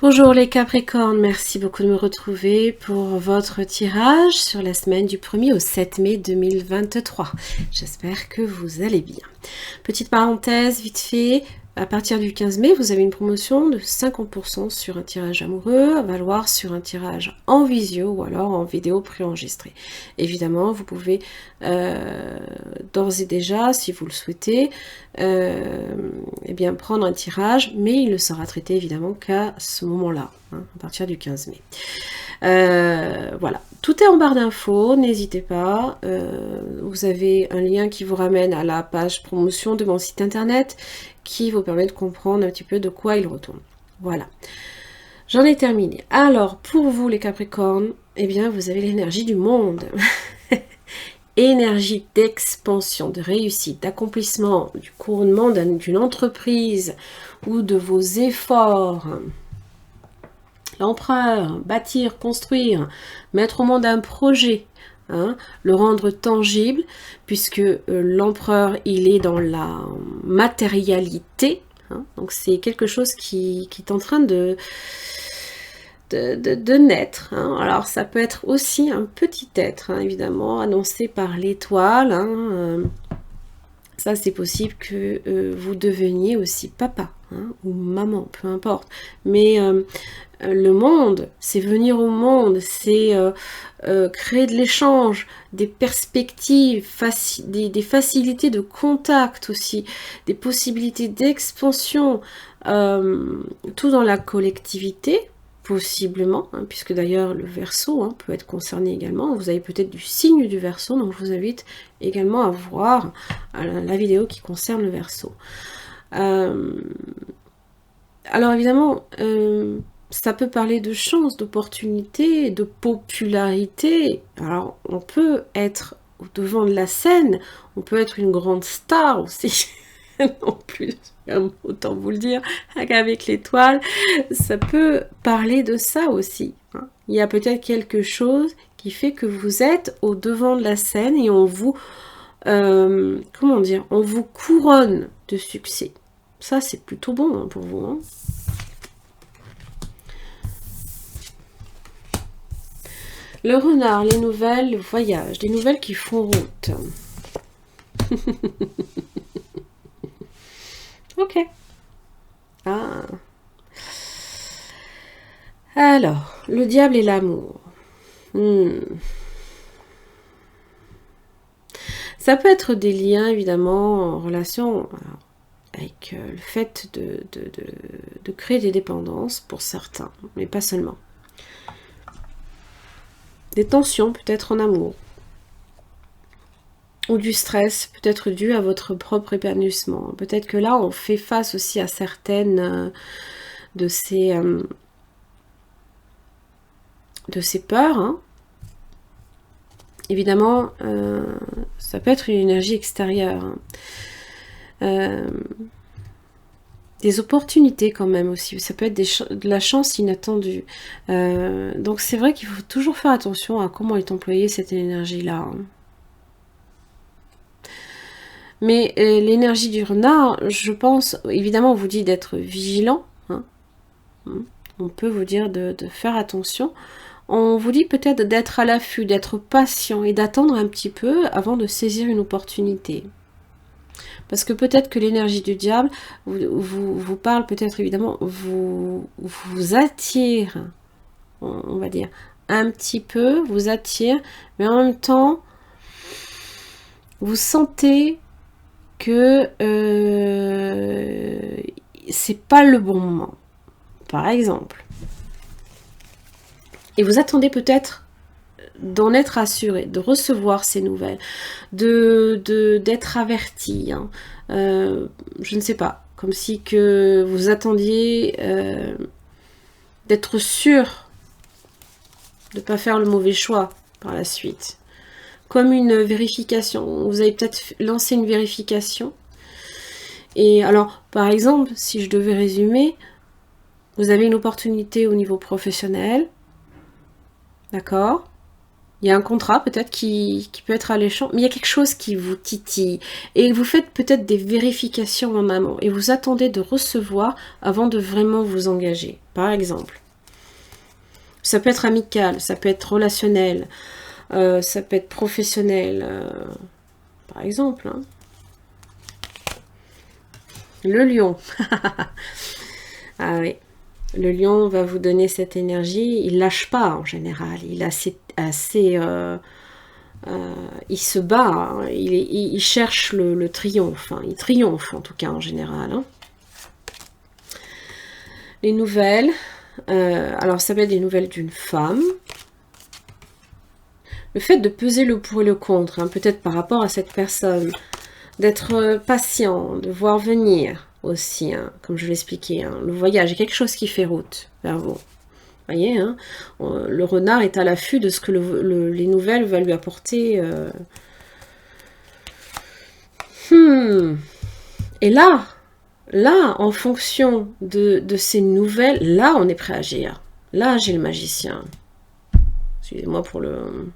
Bonjour les Capricornes, merci beaucoup de me retrouver pour votre tirage sur la semaine du 1er au 7 mai 2023. J'espère que vous allez bien. Petite parenthèse vite fait, à partir du 15 mai, vous avez une promotion de 50% sur un tirage amoureux, à valoir sur un tirage en visio ou alors en vidéo préenregistrée. Évidemment, vous pouvez d'ores et déjà, si vous le souhaitez, eh bien prendre un tirage, mais il ne sera traité évidemment qu'à ce moment-là, hein, à partir du 15 mai. Voilà, tout est en barre d'infos, n'hésitez pas. Vous avez un lien qui vous ramène à la page promotion de mon site internet qui vous permet de comprendre un petit peu de quoi il retourne. Voilà, j'en ai terminé. Alors, pour vous les Capricornes, eh bien, vous avez l'énergie du monde. Énergie d'expansion, de réussite, d'accomplissement, du couronnement d'une entreprise ou de vos efforts. L'empereur, bâtir, construire, mettre au monde un projet, hein, le rendre tangible, puisque l'empereur, il est dans la matérialité, hein, donc c'est quelque chose qui est en train de naître. Hein. Alors ça peut être aussi un petit être, hein, évidemment, annoncé par l'étoile. Hein, ça c'est possible que vous deveniez aussi papa, hein, ou maman, peu importe. Mais le monde, c'est venir au monde, c'est créer de l'échange, des perspectives, des facilités de contact aussi, des possibilités d'expansion, tout dans la collectivité, possiblement, hein, puisque d'ailleurs le Verseau, hein, peut être concerné également. Vous avez peut-être du signe du Verseau, donc je vous invite également à voir la vidéo qui concerne le Verseau. Alors évidemment, ça peut parler de chance, d'opportunité, de popularité. Alors, on peut être au devant de la scène, on peut être une grande star aussi. Non plus, autant vous le dire, avec l'étoile, ça peut parler de ça aussi. Hein. Il y a peut-être quelque chose qui fait que vous êtes au devant de la scène et on vous, comment dire, on vous couronne de succès. Ça, c'est plutôt bon, hein, pour vous. Hein. Le renard, les nouvelles, le voyage, des nouvelles qui font route. Ok. Ah. Alors, le diable et l'amour. Ça peut être des liens, évidemment, en relation avec le fait de créer des dépendances pour certains, mais pas seulement. Des tensions, peut-être en amour. Ou du stress, peut-être dû à votre propre épanouissement. Peut-être que là, on fait face aussi à certaines de ces peurs. Hein. Évidemment, ça peut être une énergie extérieure. Hein. Des opportunités quand même aussi, ça peut être de la chance inattendue. Donc c'est vrai qu'il faut toujours faire attention à comment est employée cette énergie-là. Hein. Mais l'énergie du renard, je pense, évidemment on vous dit d'être vigilant, hein. On peut vous dire de faire attention. On vous dit peut-être d'être à l'affût, d'être patient et d'attendre un petit peu avant de saisir une opportunité. Parce que peut-être que l'énergie du diable vous parle, peut-être évidemment, vous attire, on va dire, un petit peu, vous attire, mais en même temps, vous sentez que c'est pas le bon moment, par exemple. Et vous attendez peut-être d'en être assuré, de recevoir ces nouvelles, d'être averti. Hein. Je ne sais pas, comme si que vous attendiez d'être sûr de ne pas faire le mauvais choix par la suite. Comme une vérification. Vous avez peut-être lancé une vérification. Et alors, par exemple, si je devais résumer, vous avez une opportunité au niveau professionnel. D'accord ? Il y a un contrat peut-être qui peut être alléchant, mais il y a quelque chose qui vous titille. Et vous faites peut-être des vérifications en amont. Et vous attendez de recevoir avant de vraiment vous engager. par exemple. Ça peut être amical, ça peut être relationnel, ça peut être professionnel, par exemple. Hein. Le lion. Ah oui. Le lion va vous donner cette énergie. Il lâche pas en général. Il est assez il se bat. Hein. Il cherche le triomphe. Hein. Il triomphe en tout cas en général. Hein. Les nouvelles. Alors ça peut être des nouvelles d'une femme. Le fait de peser le pour et le contre, hein, peut-être par rapport à cette personne, d'être patient, de voir venir aussi, hein, comme je l'expliquais, hein, le voyage est quelque chose qui fait route vers vous. Vous voyez, hein, le renard est à l'affût de ce que les nouvelles veulent lui apporter. Et là, en fonction de ces nouvelles, là, on est prêt à agir. Là, j'ai le magicien. Excusez-moi pour le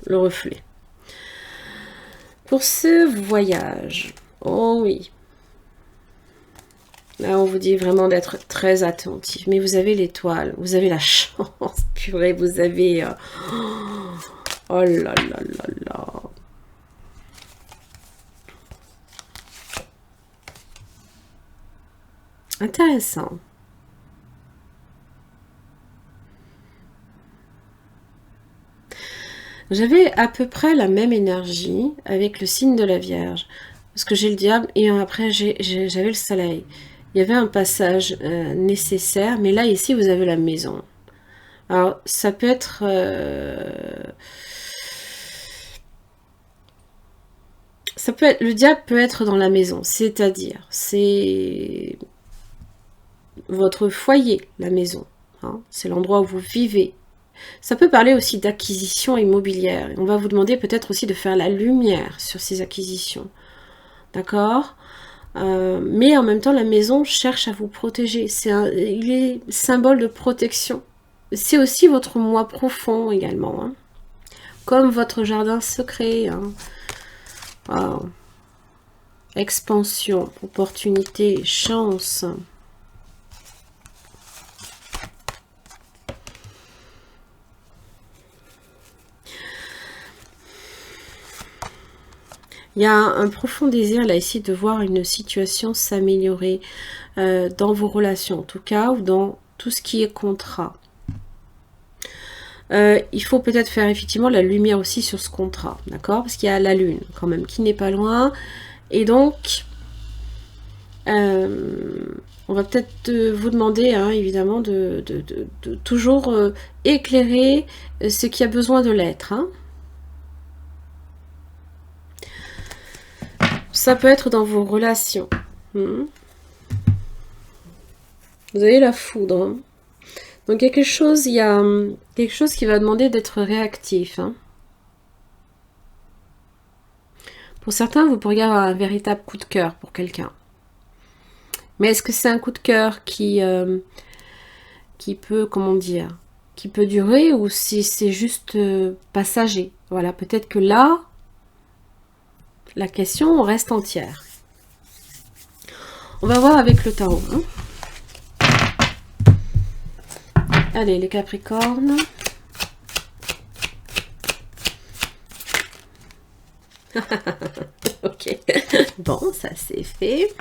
reflet. Pour ce voyage, oh oui. Là, on vous dit vraiment d'être très attentif. Mais vous avez l'étoile, vous avez la chance, purée, vous avez... oh là là là là. Intéressant. J'avais à peu près la même énergie avec le signe de la Vierge. Parce que j'ai le diable et après j'avais le soleil. Il y avait un passage nécessaire, mais là ici vous avez la maison. Alors ça peut être... ça peut être, le diable peut être dans la maison, c'est-à-dire, c'est votre foyer, la maison. Hein, c'est l'endroit où vous vivez. Ça peut parler aussi d'acquisition immobilière. On va vous demander peut-être aussi de faire la lumière sur ces acquisitions. D'accord ? Mais en même temps, la maison cherche à vous protéger. Il est symbole de protection. C'est aussi votre moi profond également. Hein. Comme votre jardin secret. Hein. Wow. Expansion, opportunité, chance. Il y a un profond désir là ici de voir une situation s'améliorer dans vos relations en tout cas ou dans tout ce qui est contrat. Il faut peut-être faire effectivement la lumière aussi sur ce contrat, d'accord? Parce qu'il y a la lune quand même qui n'est pas loin et donc on va peut-être vous demander hein, évidemment de toujours éclairer ce qui a besoin de l'être. Hein. Ça peut être dans vos relations. Vous avez la foudre. Hein. Donc il y a quelque chose qui va demander d'être réactif. Hein. Pour certains, vous pourriez avoir un véritable coup de cœur pour quelqu'un. Mais est-ce que c'est un coup de cœur qui peut, comment dire, qui peut durer ou si c'est juste passager? Voilà, peut-être que là, la question reste entière. On va voir avec le tarot. Hein. Allez, les Capricornes. Ok. Bon, ça c'est fait.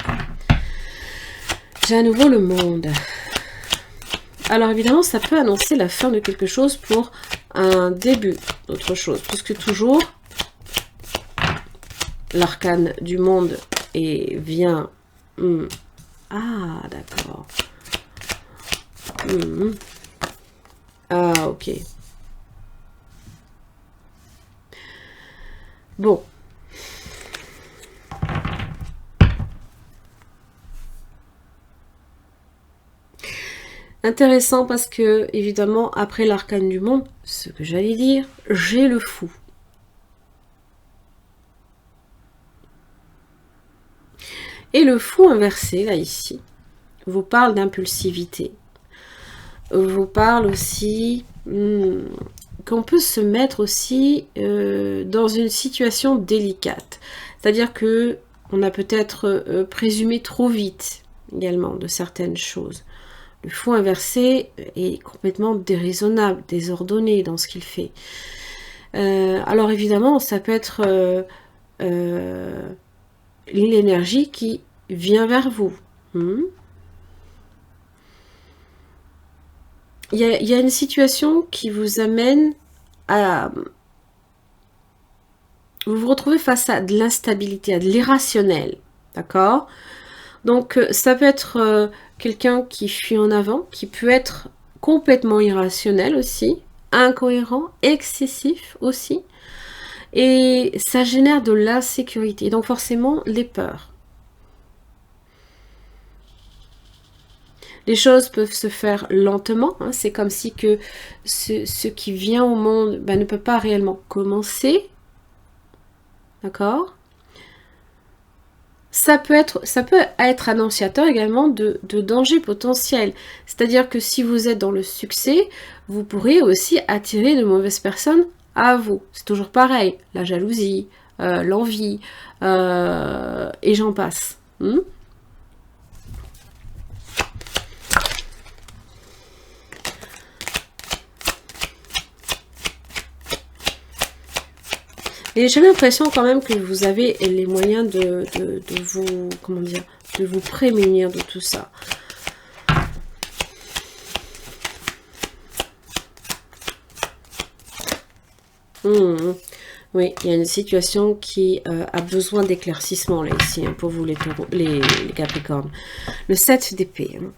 J'ai à nouveau le monde. Alors évidemment, ça peut annoncer la fin de quelque chose pour un début d'autre chose. Puisque toujours, l'arcane du monde vient... Ah, d'accord. Ah, ok. Bon. Intéressant parce que, évidemment, après l'arcane du monde, ce que j'allais dire, j'ai le fou. Et le fou inversé, là, ici, vous parle d'impulsivité. Vous parle aussi qu'on peut se mettre aussi dans une situation délicate. C'est-à-dire que on a peut-être présumé trop vite également de certaines choses. Le fou inversé est complètement déraisonnable, désordonné dans ce qu'il fait. Alors évidemment, ça peut être l'énergie qui vient vers vous. Il y a une situation qui vous amène à... Vous vous retrouvez face à de l'instabilité, à de l'irrationnel. D'accord? Donc ça peut être quelqu'un qui fuit en avant, qui peut être complètement irrationnel aussi, incohérent, excessif aussi. Et ça génère de l'insécurité, donc forcément des peurs. Les choses peuvent se faire lentement, hein. C'est comme si que ce qui vient au monde ne peut pas réellement commencer. D'accord? Ça peut être annonciateur également de dangers potentiels. C'est-à-dire que si vous êtes dans le succès, vous pourrez aussi attirer de mauvaises personnes à vous. C'est toujours pareil, la jalousie, l'envie, et j'en passe. Et j'ai l'impression quand même que vous avez les moyens de vous, comment dire, de vous prémunir de tout ça. Oui, il y a une situation qui a besoin d'éclaircissement là ici, hein, pour vous les Capricornes. Le 7 d'épée. Hein.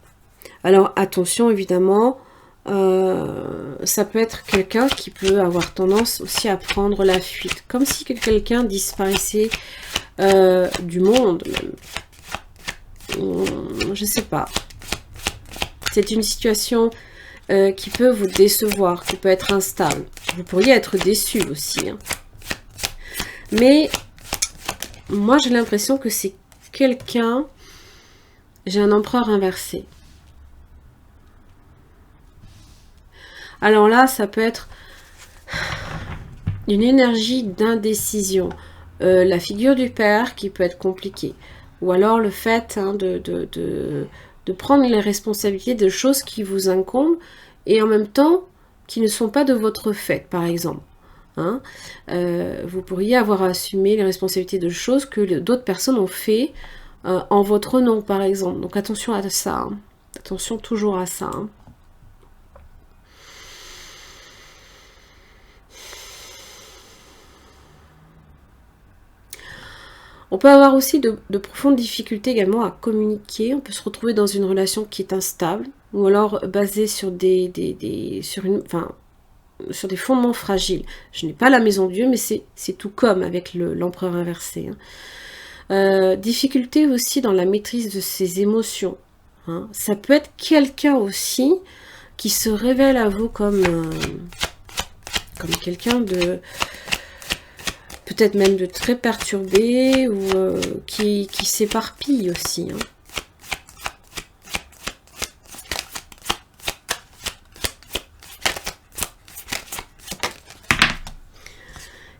Alors attention évidemment, ça peut être quelqu'un qui peut avoir tendance aussi à prendre la fuite. Comme si quelqu'un disparaissait du monde même. Je sais pas. C'est une situation qui peut vous décevoir, qui peut être instable. Vous pourriez être déçu aussi. Hein. Mais moi j'ai l'impression que c'est quelqu'un... J'ai un empereur inversé. Alors là, ça peut être une énergie d'indécision. La figure du père qui peut être compliquée. Ou alors le fait de prendre les responsabilités de choses qui vous incombent et en même temps qui ne sont pas de votre fait, par exemple. Hein, vous pourriez avoir à assumer les responsabilités de choses que d'autres personnes ont fait en votre nom, par exemple. Donc attention à ça. Hein. Attention toujours à ça. Hein. On peut avoir aussi de profondes difficultés également à communiquer. On peut se retrouver dans une relation qui est instable ou alors basée sur sur des fondements fragiles. Je n'ai pas la maison Dieu, mais c'est tout comme avec l'empereur inversé. Hein. Difficulté aussi dans la maîtrise de ses émotions. Hein. Ça peut être quelqu'un aussi qui se révèle à vous comme quelqu'un de... peut-être même de très perturbé ou qui s'éparpille aussi. Hein.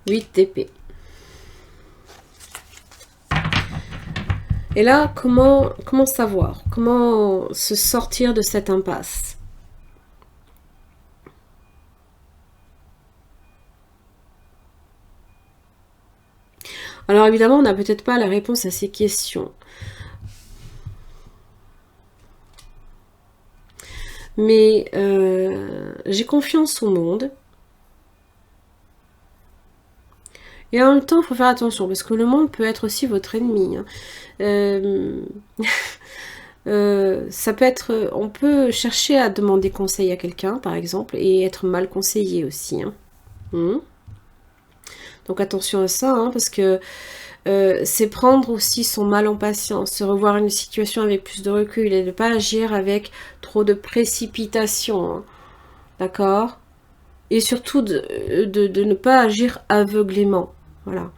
Huit d'épée. Et là, comment savoir? Comment se sortir de cette impasse? Alors évidemment, on n'a peut-être pas la réponse à ces questions. Mais j'ai confiance au monde. Et en même temps, il faut faire attention, parce que le monde peut être aussi votre ennemi. Hein. Ça peut être... On peut chercher à demander conseil à quelqu'un, par exemple, et être mal conseillé aussi. Hein. Donc attention à ça, hein, parce que c'est prendre aussi son mal en patience, se revoir une situation avec plus de recul et ne pas agir avec trop de précipitation. Hein. D'accord? Et surtout de ne pas agir aveuglément. Voilà.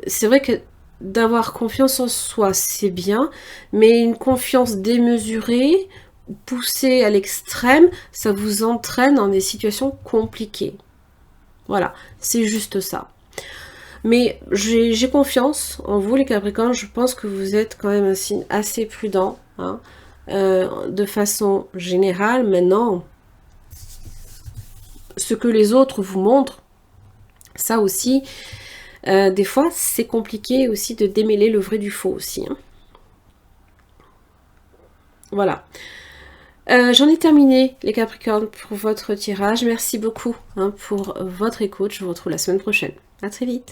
C'est vrai que d'avoir confiance en soi, c'est bien, mais une confiance démesurée, poussée à l'extrême, ça vous entraîne dans des situations compliquées. Voilà, c'est juste ça. Mais j'ai confiance en vous, les Capricornes. Je pense que vous êtes quand même un signe assez prudent. Hein. de façon générale. Maintenant, ce que les autres vous montrent, ça aussi, des fois, c'est compliqué aussi de démêler le vrai du faux aussi. Hein. Voilà. J'en ai terminé, les Capricornes, pour votre tirage. Merci beaucoup hein, pour votre écoute. Je vous retrouve la semaine prochaine. À très vite.